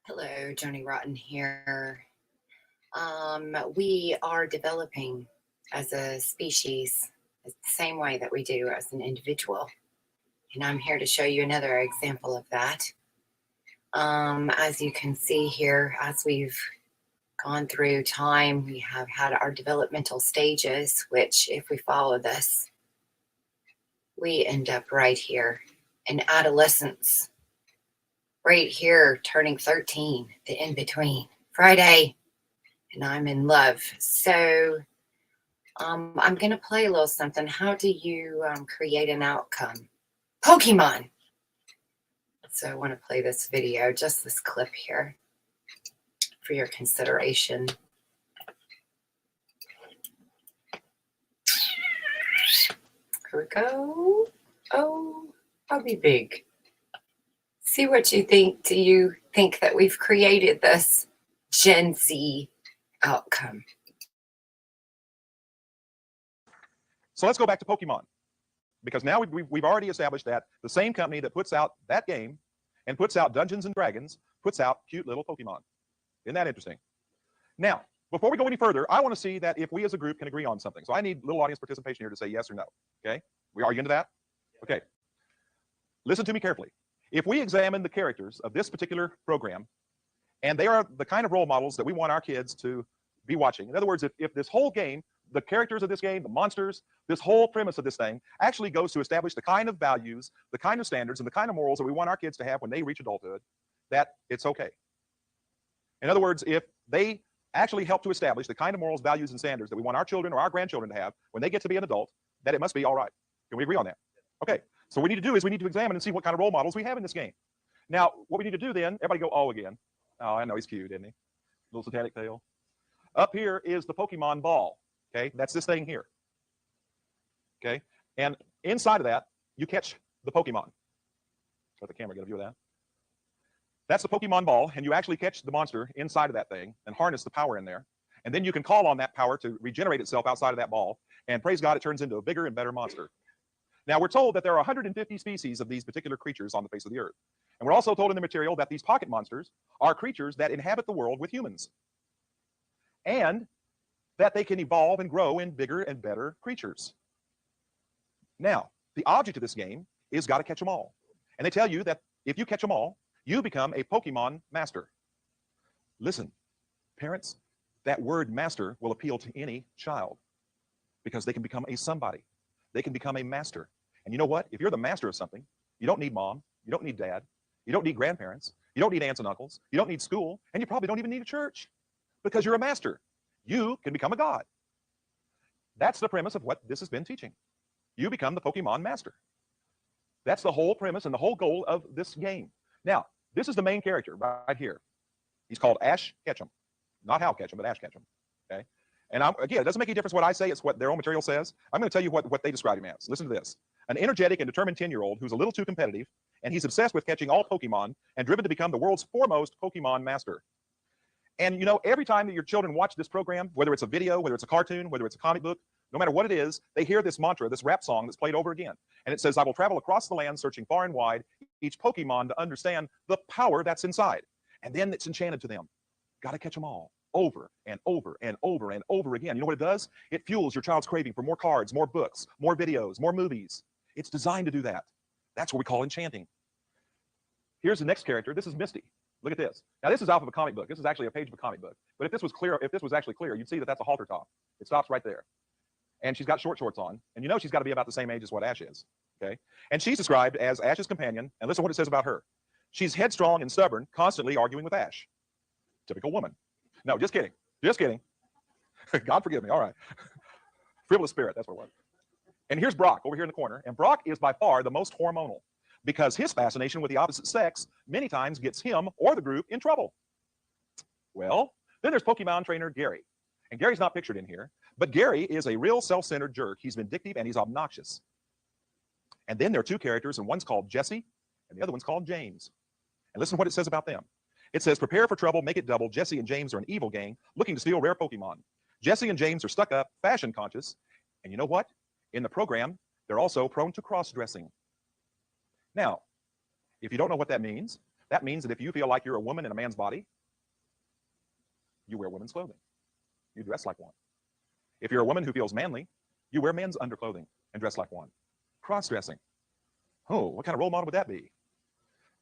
Hello, Johnny Rotten here. We are developing as a species the same way that we do as an individual. And I'm here to show you another example of that. As you can see here, as we've gone through time, we have had our developmental stages, which if we follow this, we end up right here in adolescence. Right here, turning 13, the in-between. Friday, and I'm in love. So I'm going to play a little something. How do you create an outcome? Pokemon. So I want to play this video, just this clip here, for your consideration. Here we go. Oh, I'll be big. See what you think. Do you think that we've created this Gen Z outcome? So let's go back to Pokemon, because now we've already established that the same company that puts out that game and puts out Dungeons and Dragons puts out cute little Pokemon. Isn't that interesting? Now, before we go any further, I want to see that if we as a group can agree on something. So I need little audience participation here to say yes or no. Okay? Are you into that? Okay. Listen to me carefully. If we examine the characters of this particular program, and they are the kind of role models that we want our kids to be watching. In other words, if this whole game, the characters of this game, the monsters, this whole premise of this thing actually goes to establish the kind of values, the kind of standards, and the kind of morals that we want our kids to have when they reach adulthood, that it's okay. In other words, if they actually help to establish the kind of morals, values, and standards that we want our children or our grandchildren to have when they get to be an adult, that it must be all right. Can we agree on that? Okay. So what we need to do is we need to examine and see what kind of role models we have in this game. Now, what we need to do then, everybody go, oh, again. Oh, I know he's cute, isn't he? Little satanic tail. Up here is the Pokemon ball. Okay, that's this thing here. Okay, and inside of that, you catch the Pokemon. Let the camera get a view of that. That's the Pokemon ball, and you actually catch the monster inside of that thing and harness the power in there. And then you can call on that power to regenerate itself outside of that ball. And praise God, it turns into a bigger and better monster. Now, we're told that there are 150 species of these particular creatures on the face of the earth. And we're also told in the material that these pocket monsters are creatures that inhabit the world with humans. And that they can evolve and grow in bigger and better creatures. Now, the object of this game is got to catch them all. And they tell you that if you catch them all, you become a Pokemon master. Listen, parents, that word master will appeal to any child because they can become a somebody. They can become a master. And you know what? If you're the master of something, you don't need mom, you don't need dad, you don't need grandparents, you don't need aunts and uncles, you don't need school, and you probably don't even need a church because you're a master. You can become a god. That's the premise of what this has been teaching. You become the Pokemon master. That's the whole premise and the whole goal of this game. Now, this is the main character right here. He's called Ash Ketchum. Not Hal Ketchum, but Ash Ketchum. Okay? And again, it doesn't make any difference what I say. It's what their own material says. I'm going to tell you what they describe him as. Listen to this. An energetic and determined 10-year-old who's a little too competitive, and he's obsessed with catching all Pokemon and driven to become the world's foremost Pokemon master. And you know, every time that your children watch this program, whether it's a video, whether it's a cartoon, whether it's a comic book, no matter what it is, they hear this mantra, this rap song that's played over again. And it says, I will travel across the land searching far and wide, each Pokemon to understand the power that's inside. And then it's enchanted to them. Got to catch them all over and over and over and over again. You know what it does? It fuels your child's craving for more cards, more books, more videos, more movies. It's designed to do that. That's what we call enchanting. Here's the next character. This is Misty. Look at this. Now, this is off of a comic book. This is actually a page of a comic book. But if this was clear, if this was actually clear, you'd see that that's a halter top. It stops right there. And she's got short shorts on. And you know she's got to be about the same age as what Ash is. Okay? And she's described as Ash's companion. And listen to what it says about her. She's headstrong and stubborn, constantly arguing with Ash. Typical woman. No, just kidding. Just kidding. God forgive me. All right. Frivolous spirit. That's what it was. And here's Brock over here in the corner. And Brock is by far the most hormonal, because his fascination with the opposite sex many times gets him or the group in trouble. Well, then there's Pokemon trainer Gary. And Gary's not pictured in here, but Gary is a real self-centered jerk. He's vindictive and he's obnoxious. And then there are two characters, and one's called Jesse and the other one's called James. And listen to what it says about them. It says, prepare for trouble, make it double. Jesse and James are an evil gang looking to steal rare Pokemon. Jesse and James are stuck up, fashion conscious. And you know what? In the program, they're also prone to cross-dressing. Now, if you don't know what that means, That means that if you feel like you're a woman in a man's body, you wear women's clothing. You dress like one. If you're a woman who feels manly, you wear men's underclothing and dress like one. Cross-dressing. Oh, what kind of role model would that be?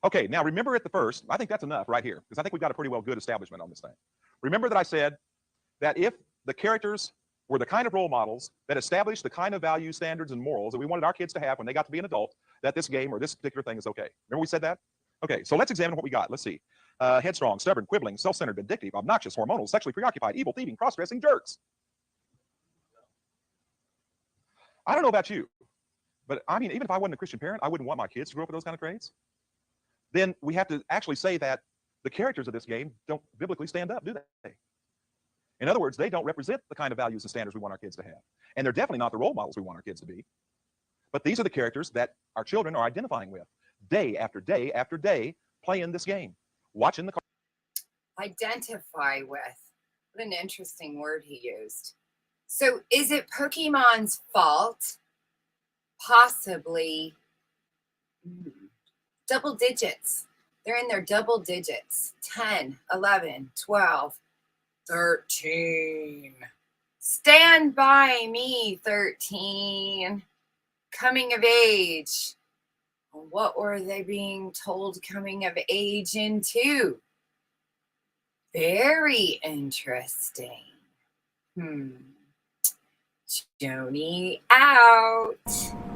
Okay, now remember at the first, I think that's enough right here, because I think we've got a pretty well good establishment on this thing. Remember that I said that if the characters were the kind of role models that established the kind of values, standards, and morals that we wanted our kids to have when they got to be an adult, that this game or this particular thing is okay. Remember we said that? Okay, so let's examine what we got. Let's see. Headstrong, stubborn, quibbling, self-centered, vindictive, obnoxious, hormonal, sexually preoccupied, evil, thieving, cross-dressing jerks. I don't know about you, but I mean, even if I wasn't a Christian parent, I wouldn't want my kids to grow up with those kind of traits. Then we have to actually say that the characters of this game don't biblically stand up, do they? In other words, they don't represent the kind of values and standards we want our kids to have. And they're definitely not the role models we want our kids to be. But these are the characters that our children are identifying with day after day after day, playing this game, watching the car. Identify with. What an interesting word he used. So is it Pokemon's fault? Possibly. Double digits. They're in their double digits. 10, 11, 12, 13. Stand by me, 13. Coming of age. What were they being told coming of age into? Very interesting. Joni out.